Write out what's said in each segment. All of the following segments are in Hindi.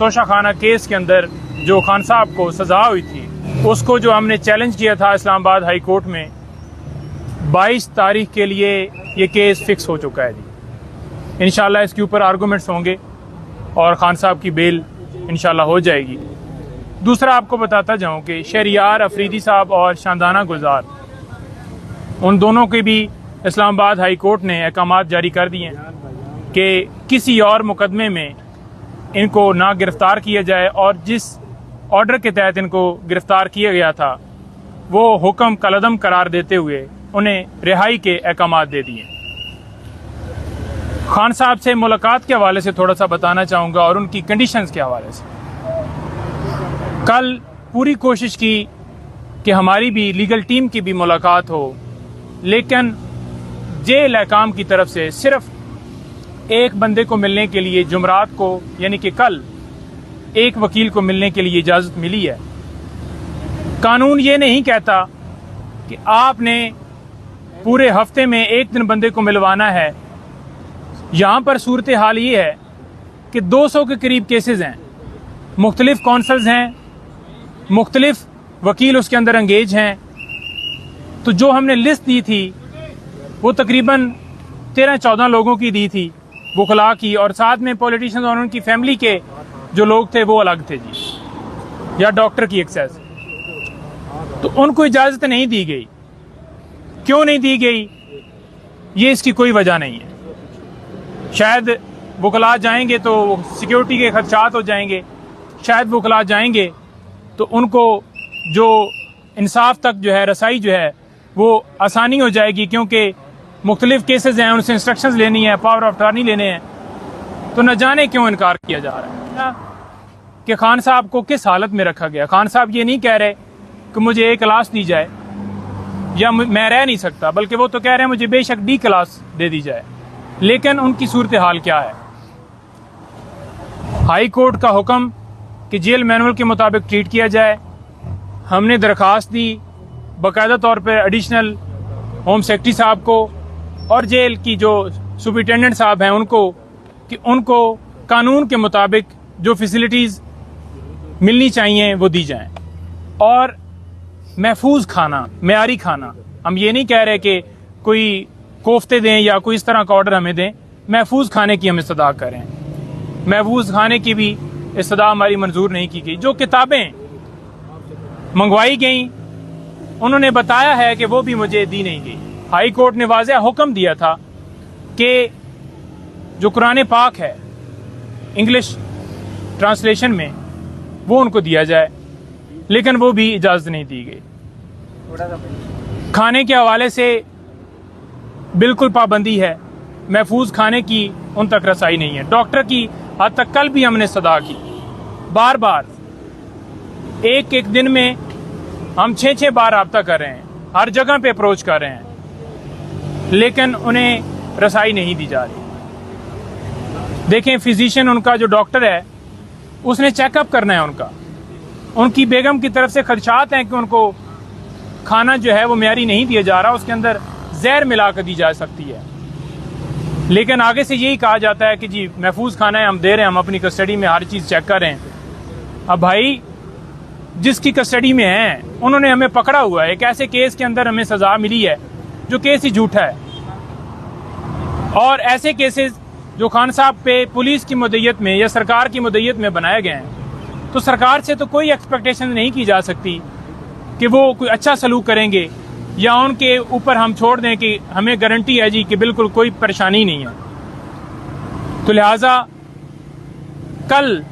तोशाखाना केस के अंदर जो खान साहब को सज़ा हुई थी, उसको जो हमने चैलेंज किया था इस्लामाबाद हाई कोर्ट में, 22 तारीख के लिए ये केस फिक्स हो चुका है जी। इंशाल्लाह इसके ऊपर आर्गूमेंट्स होंगे और खान साहब की बेल इंशाल्लाह हो जाएगी। दूसरा आपको बताता जाऊं कि शहरियार अफरीदी साहब और शानदाना गुलजार, उन दोनों के भी इस्लामाबाद हाई कोर्ट ने अहकामात जारी कर दिए हैं कि किसी और मुकदमे में इनको ना गिरफ्तार किया जाए और जिस ऑर्डर के तहत इनको गिरफ्तार किया गया था वो हुक्म कलअदम करार देते हुए उन्हें रिहाई के अहकामात दे दिए। खान साहब से मुलाकात के हवाले से थोड़ा सा बताना चाहूँगा और उनकी कंडीशंस के हवाले से। कल पूरी कोशिश की कि हमारी भी लीगल टीम की भी मुलाकात हो, लेकिन जेल हकाम की तरफ से सिर्फ एक बंदे को मिलने के लिए जुमरात को यानी कि कल एक वकील को मिलने के लिए इजाज़त मिली है। कानून ये नहीं कहता कि आपने पूरे हफ्ते में एक दिन बंदे को मिलवाना है। यहाँ पर सूरत हाल ये है कि 200 के करीब केसेस हैं, मुख्तलिफ कौंसल्स हैं, मुख्तलिफ वकील उसके अंदर एंगेज हैं। तो जो हमने लिस्ट दी थी वो तकरीबन 13-14 लोगों की दी थी, वकला की, और साथ में पॉलिटिशियंस और उनकी फैमिली के जो लोग थे वो अलग थे जी, या डॉक्टर की एक्सेस। तो उनको इजाज़त नहीं दी गई। क्यों नहीं दी गई, ये इसकी कोई वजह नहीं है। शायद वकला जाएंगे तो सिक्योरिटी के खदशात हो जाएंगे, शायद वकला जाएंगे तो उनको जो इंसाफ तक जो है रसाई जो है वो आसानी हो जाएगी, क्योंकि मुख्तलिफ केसेस हैं, उनसे इंस्ट्रक्शंस लेनी है, पावर ऑफ अटॉर्नी लेने हैं। तो न जाने क्यों इनकार किया जा रहा है कि खान साहब को किस हालत में रखा गया। खान साहब ये नहीं कह रहे कि मुझे A क्लास दी जाए या मैं रह नहीं सकता, बल्कि वो तो कह रहे हैं मुझे बेशक D क्लास दे दी जाए। लेकिन उनकी सूरत हाल क्या है? हाई कोर्ट का हुक्म कि जेल मैनुअल के मुताबिक ट्रीट किया जाए। हमने दरख्वास्त दी बाकायदा तौर पर एडिशनल होम सेक्रेटरी साहब को और जेल की जो सुपरिटेंडेंट साहब हैं उनको, कि उनको कानून के मुताबिक जो फैसिलिटीज़ मिलनी चाहिए वो दी जाएं और महफूज खाना, मेयारी खाना। हम ये नहीं कह रहे कि कोई कोफ्ते दें या कोई इस तरह का ऑर्डर हमें दें, महफूज खाने की हम इस्तदा करें। महफूज खाने की भी इस्तदा हमारी मंजूर नहीं की गई। जो किताबें मंगवाई गई उन्होंने बताया है कि वो भी मुझे दी नहीं गई। हाई कोर्ट ने वाज़ेह हुक्म दिया था कि जो कुरान पाक है इंग्लिश ट्रांसलेशन में वो उनको दिया जाए, लेकिन वो भी इजाज़त नहीं दी गई। खाने के हवाले से बिल्कुल पाबंदी है, महफूज खाने की उन तक रसाई नहीं है। डॉक्टर की हद तक कल भी हमने सदा की, बार बार एक एक दिन में हम 6-6 बार रब्ता कर रहे हैं, हर जगह पे अप्रोच कर रहे हैं, लेकिन उन्हें रसाई नहीं दी जा रही। देखें, फिजिशियन उनका जो डॉक्टर है उसने चेकअप करना है उनका। उनकी बेगम की तरफ से खदशात हैं कि उनको खाना जो है वो मेयारी नहीं दिया जा रहा, उसके अंदर जहर मिलाकर दी जा सकती है। लेकिन आगे से यही कहा जाता है कि जी महफूज खाना है, हम दे रहे हैं, हम अपनी कस्टडी में हर चीज़ चेक कर रहे हैं। अब भाई जिसकी कस्टडी में है उन्होंने हमें पकड़ा हुआ है, एक ऐसे केस के अंदर हमें सजा मिली है जो केस ही झूठा है। और ऐसे केसेस जो खान साहब पे पुलिस की मुद्दत में या सरकार की मुद्दत में बनाए गए हैं, तो सरकार से तो कोई एक्सपेक्टेशन नहीं की जा सकती कि वो कोई अच्छा सलूक करेंगे या उनके ऊपर हम छोड़ दें कि हमें गारंटी है जी कि बिल्कुल कोई परेशानी नहीं है। तो लिहाजा कल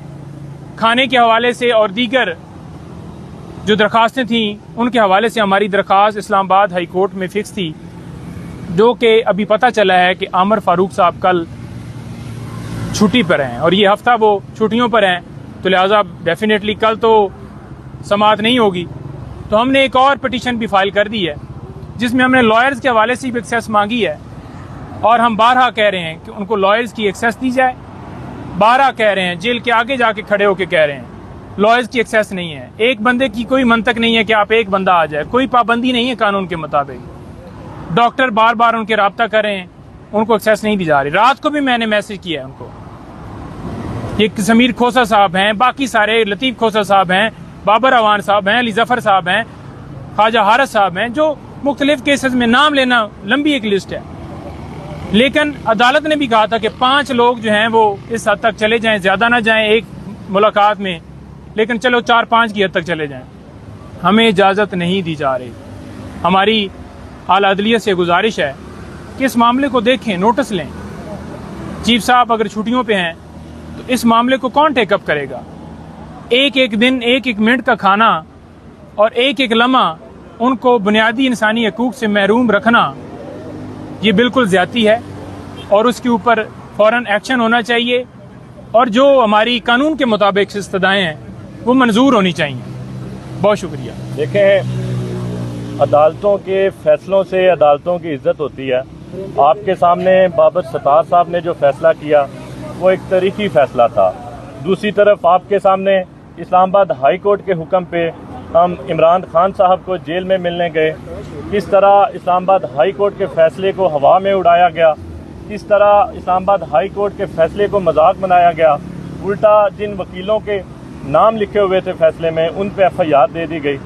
खाने के हवाले से और दीगर जो दरख्वास्तें थीं उनके हवाले से हमारी दरख्वास्त इस्लामाबाद हाई कोर्ट में फिक्स थी, जो कि अभी पता चला है कि आमिर फारूक साहब कल छुट्टी पर हैं और ये हफ्ता वो छुट्टियों पर हैं, तो लिहाजा डेफिनेटली कल तो समाअत नहीं होगी। तो हमने एक और पिटीशन भी फाइल कर दी है जिसमें हमने लॉयर्स के हवाले से भी एक्सेस मांगी है और हम बारहा कह रहे हैं कि उनको लॉयर्स की एक्सेस दी जाए। बारहा कह रहे हैं, जेल के आगे जाके खड़े होकर कह रहे हैं लॉयर्स की एक्सेस नहीं है। एक बंदे की कोई मंतक नहीं है कि आप एक बंदा आ जाए, कोई पाबंदी नहीं है कानून के मुताबिक। डॉक्टर बार बार उनके रब्ता कर रहे हैं, उनको एक्सेस नहीं दी जा रही। रात को भी मैंने मैसेज किया है उनको ये समीर खोसा साहब हैं, बाकी सारे लतीफ़ खोसा साहब हैं, बाबर अवान साहब हैं, अली जफर साहब हैं, ख्वाजा हारिस साहब हैं, जो मुख्तलिफ केसेस में नाम लेना लंबी एक लिस्ट है। लेकिन अदालत ने भी कहा था कि 5 लोग जो हैं वो इस हद तक चले जाएं, ज्यादा ना जाएं एक मुलाकात में, लेकिन चलो 4-5 की हद तक चले जाएं। हमें इजाज़त नहीं दी जा रही। हमारी आला अदलिया से गुजारिश है कि इस मामले को देखें, नोटिस लें। चीफ साहब अगर छुट्टियों पे हैं तो इस मामले को कौन टेकअप करेगा? एक एक दिन, एक एक मिनट का खाना और एक एक लम्हा उनको बुनियादी इंसानी हकूक से महरूम रखना, ये बिल्कुल ज़्यादती है और उसके ऊपर फ़ौरन एक्शन होना चाहिए और जो हमारी कानून के मुताबिक इस्तदाएँ हैं वो मंजूर होनी चाहिए। बहुत शुक्रिया। देखें, अदालतों के फैसलों से अदालतों की इज्जत होती है। आपके सामने बाबर सत्तार साहब ने जो फैसला किया वो एक तारीखी फैसला था। दूसरी तरफ आपके सामने इस्लामाबाद हाई कोर्ट के हुक्म पे हम इमरान खान साहब को जेल में मिलने गए। किस तरह इस्लामाबाद हाई कोर्ट के फैसले को हवा में उड़ाया गया, किस तरह इस्लामाबाद हाई कोर्ट के फैसले को मजाक बनाया गया। उल्टा जिन वकीलों के नाम लिखे हुए थे फैसले में, उन पे FIR दे दी गई।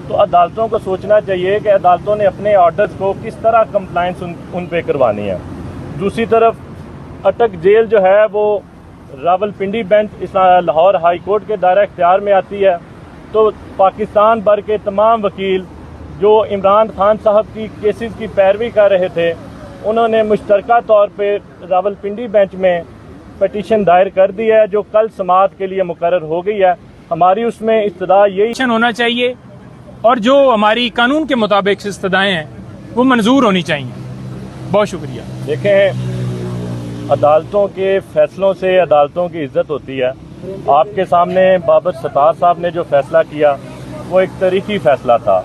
तो अदालतों को सोचना चाहिए कि अदालतों ने अपने ऑर्डर्स को किस तरह कंप्लाइंस उन पे करवानी है। दूसरी तरफ अटक जेल जो है वो Rawalpindi bench Lahore high court के दायरा इख्तियार में आती है। तो पाकिस्तान भर के तमाम वकील जो इमरान खान साहब की केसेस की पैरवी कर रहे थे, उन्होंने मुश्तरका तौर पे रावलपिंडी बेंच में पटिशन दायर कर दी है, जो कल समाअत के लिए मुकर्रर हो गई है। हमारी उसमें इस्तदा यही होना चाहिए और जो हमारी कानून के मुताबिक इस्तदाएँ हैं वो मंजूर होनी चाहिए। बहुत शुक्रिया। देखें, अदालतों के फैसलों से अदालतों की इज्जत होती है। आपके सामने बाबर सत्तार साहब ने जो फैसला किया वो एक तारीखी फैसला था।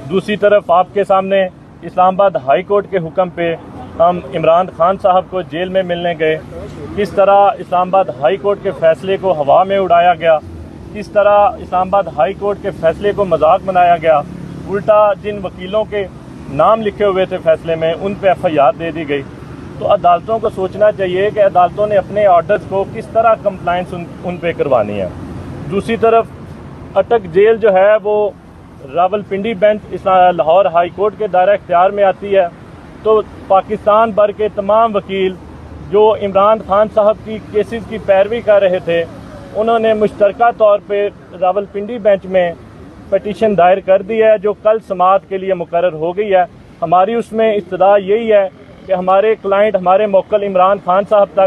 दूसरी तरफ आपके सामने इस्लामाबाद हाई कोर्ट के हुक्म पे हम इमरान खान साहब को जेल में मिलने गए। किस तरह इस्लामाबाद हाई कोर्ट के फैसले को हवा में उड़ाया गया, किस तरह इस्लामाबाद हाई कोर्ट के फैसले को मजाक बनाया गया। उल्टा जिन वकीलों के नाम लिखे हुए थे फैसले में, उन पे FIR दे दी गई। तो अदालतों को सोचना चाहिए कि अदालतों ने अपने ऑर्डर्स को किस तरह कंप्लाइंस उन पे करवानी है। दूसरी तरफ अटक जेल जो है वो Rawalpindi bench Lahore high court के दायरा इख्तियार में आती है। तो पाकिस्तान भर के तमाम वकील जो इमरान खान साहब की केसेस की पैरवी कर रहे थे, उन्होंने मुश्तरका तौर पे रावलपिंडी बेंच में पटिशन दायर कर दी है, जो कल समाअत के लिए मुकर्रर हो गई है। हमारी उसमें इस्तदा यही है कि हमारे क्लाइंट, हमारे मोक्कल इमरान खान साहब तक